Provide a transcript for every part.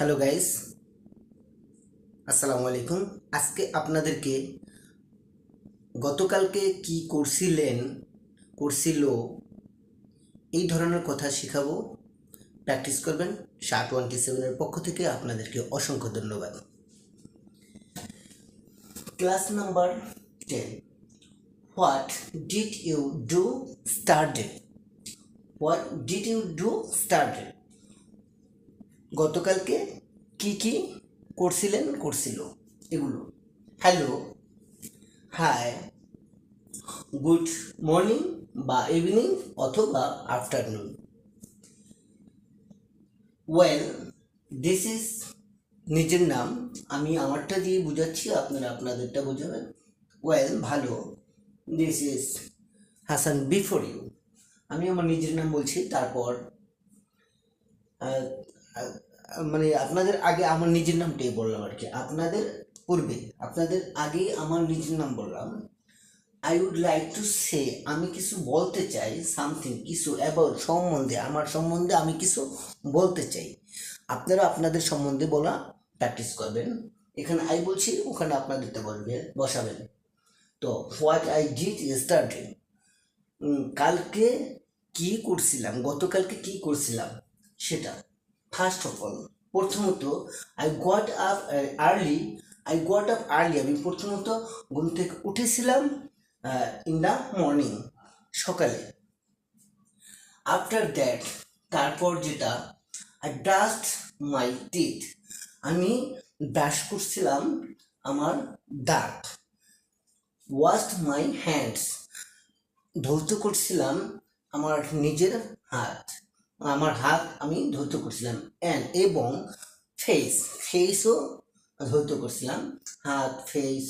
Hello guys, আসসালামু আলাইকুম। আজকে আপনাদেরকে গতকালকে কি করছিল এই ধরনের কথা শেখাবো। প্র্যাকটিস করবেন। 717-এর পক্ষ থেকে আপনাদেরকে অসংখ্য ধন্যবাদ। Class number 10। What did you do yesterday? What did you do yesterday? গতকালকে কি কি করছিল এগুলো। হ্যালো, হাই, গুড মর্নিং বা ইভিনিং অথবা আফটারনুন। ওয়েল, দিস ইজ নিজের নাম। আমি আমারটা দিয়ে বুঝাচ্ছি, আপনারা আপনাদেরটা বোঝাবেন। ওয়েল, ভালো। This is Hasan before you. আমি আমার নিজের নাম বলছি, তারপর আহ, আহ, মানে আপনাদের আগে আমার নিজের নামটাই বললাম আর কি। আপনাদের আগে আমার নিজের নাম বললাম। I would like to say, আমি কিছু বলতে চাই, সামথিং, কিছু অ্যাবাউট, আমার সম্বন্ধে আমি কিছু বলতে চাই। আপনারা আপনাদের সম্বন্ধে বলা প্র্যাকটিস করবেন। এখানে আই বলছি, ওখানে আপনাদেরটা বসাবেন। তো হোয়াট আই ডিড ইয়েস্টারডে, কালকে কি করছিলাম, গতকালকে কি করছিলাম সেটা। ফার্স্ট অফ অল, প্রথমত, আই গট আপ আর্লি। আমি প্রথমত ঘুম থেকে উঠেছিলাম ইন দ্য মর্নিং, সকালে। আফটার দ্যাট, তারপর যেটা, আই ব্রাশড মাই টিথ, আমি ব্রাশ করছিলাম আমার দাঁত। ওয়াশড মাই হ্যান্ডস, ধৌত করছিলাম আমার নিজের হাত, আমি ধৌত করছিলাম। এবং ফেসও ধৌত করছিলাম, হাত, ফেস,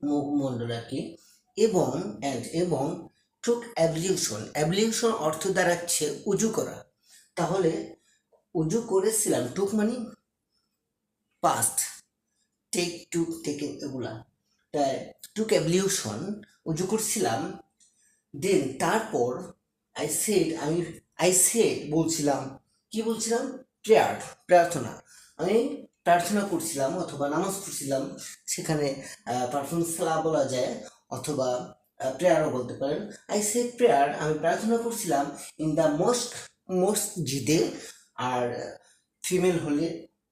মুখমণ্ডল আর কি। এবং টুক অ্যাবলিউশন অর্থ দাঁড়াচ্ছে উজু করা। তাহলে উজু করেছিলাম, টুক মানে পাস্ট, টেকেন এগুলা, তাই টুক অ্যাবলিউশন, উজু করছিলাম। দেন তারপর আই সেড বলছিলাম, কি বলছিলাম? প্রার্থনা। আমি প্রার্থনা করছিলাম অথবা নামাজ পড়ছিলাম। সেখানে প্রার্থনা সালাহ বলা যায় অথবা প্রেয়ারও বলতে পারেন। আই সেড প্রেয়ার, আমি প্রার্থনা করছিলাম ইন দ্য মসজিদে। আর ফিমেল হলে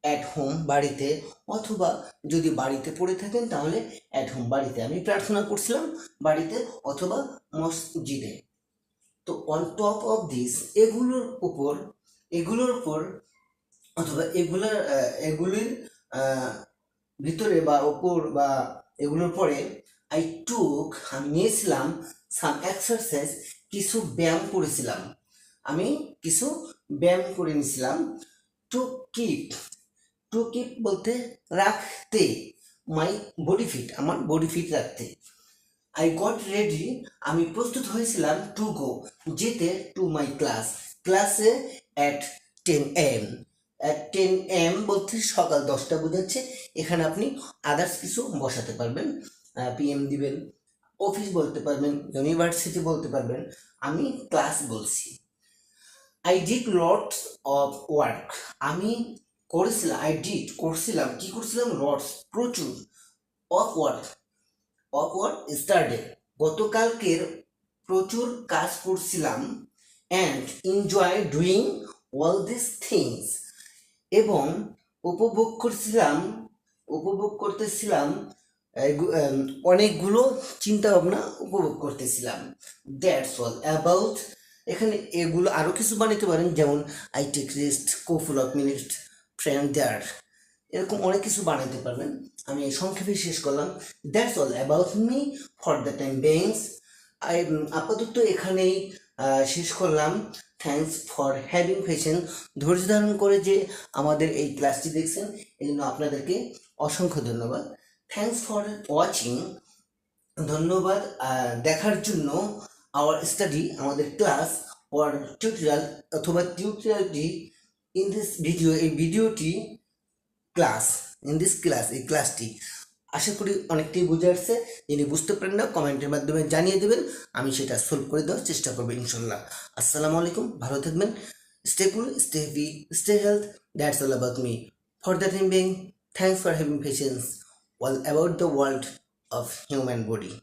অ্যাট হোম, বাড়িতে, অথবা যদি বাড়িতে পড়ে থাকেন তাহলে অ্যাট হোম, বাড়িতে। আমি প্রার্থনা করছিলাম বাড়িতে অথবা মসজিদে। তো অন টপ অফ দিস, এগুলোর উপর অথবা এগুলির ভিতরে বা ওপর বা এগুলোর পরে, আমি নিয়েছিলাম সাম এক্সারসাইজ, কিছু ব্যায়াম করেছিলাম। আমি কিছু ব্যায়াম করে নিয়েছিলাম। টু কিপ বলতে রাখতে, মাই বডি ফিট, আমার বডি ফিট রাখতে। আই গট রেডি, আমি প্রস্তুত হয়েছিলাম, টু গো, যেতে, টু মাই ক্লাসে অ্যাট 10 AM। অ্যাট 10 AM বলতে সকাল 10টা বোঝাচ্ছে। এখানে আপনি আদার্স কিছু বসাতে পারবেন, PM দিবেন, অফিস বলতে পারবেন, ইউনিভার্সিটি বলতে পারবেন। আমি ক্লাস বলছি। I did lots of work, আমি করছিলাম, কি করছিলাম? লটস, প্রচুর, অফ ওয়ার্ক স্টারডে, গতকালকের প্রচুর কাজ করছিলাম। And enjoy doing all this things, এবং উপভোগ করতেছিলাম অনেকগুলো চিন্তা ভাবনা উপভোগ করতেছিলাম। That's all about. এখানে এগুলো আরও কিছু বানাতে পারেন, যেমন I take rest, couple of minutes, friend there, এরকম অনেক কিছু বানাতে পারবেন। আমি সংক্ষেপে শেষ করলাম। That's all about me for the time beings. আপাতত এখানেই শেষ করলাম। থ্যাংকস ফর হ্যাভিং পেশেন্স, ধৈর্য ধারণ করে যে আমাদের এই ক্লাসটি দেখছেন, এই জন্য আপনাদেরকে অসংখ্য ধন্যবাদ। থ্যাংকস ফর ওয়াচিং, ধন্যবাদ দেখার জন্য আওয়ার স্টাডি, আমাদের ক্লাস, ওর টিউটোরিয়াল অথবা টিউটোরিয়ালটি ইন দিস ভিডিও, এই ভিডিওটি এই ক্লাসটি আশা করি অনেকটাই বুঝে আসছে। যিনি বুঝতে পারেন না, কমেন্টের মাধ্যমে জানিয়ে দেবেন, আমি সেটা সলভ করে দেওয়ার চেষ্টা করবো ইনশাল্লাহ। আসসালামু আলাইকুম, ভালো থাকবেন, stay cool, stay happy, stay health. That's all about me. For the time being, thanks for having patience all about the world of human body.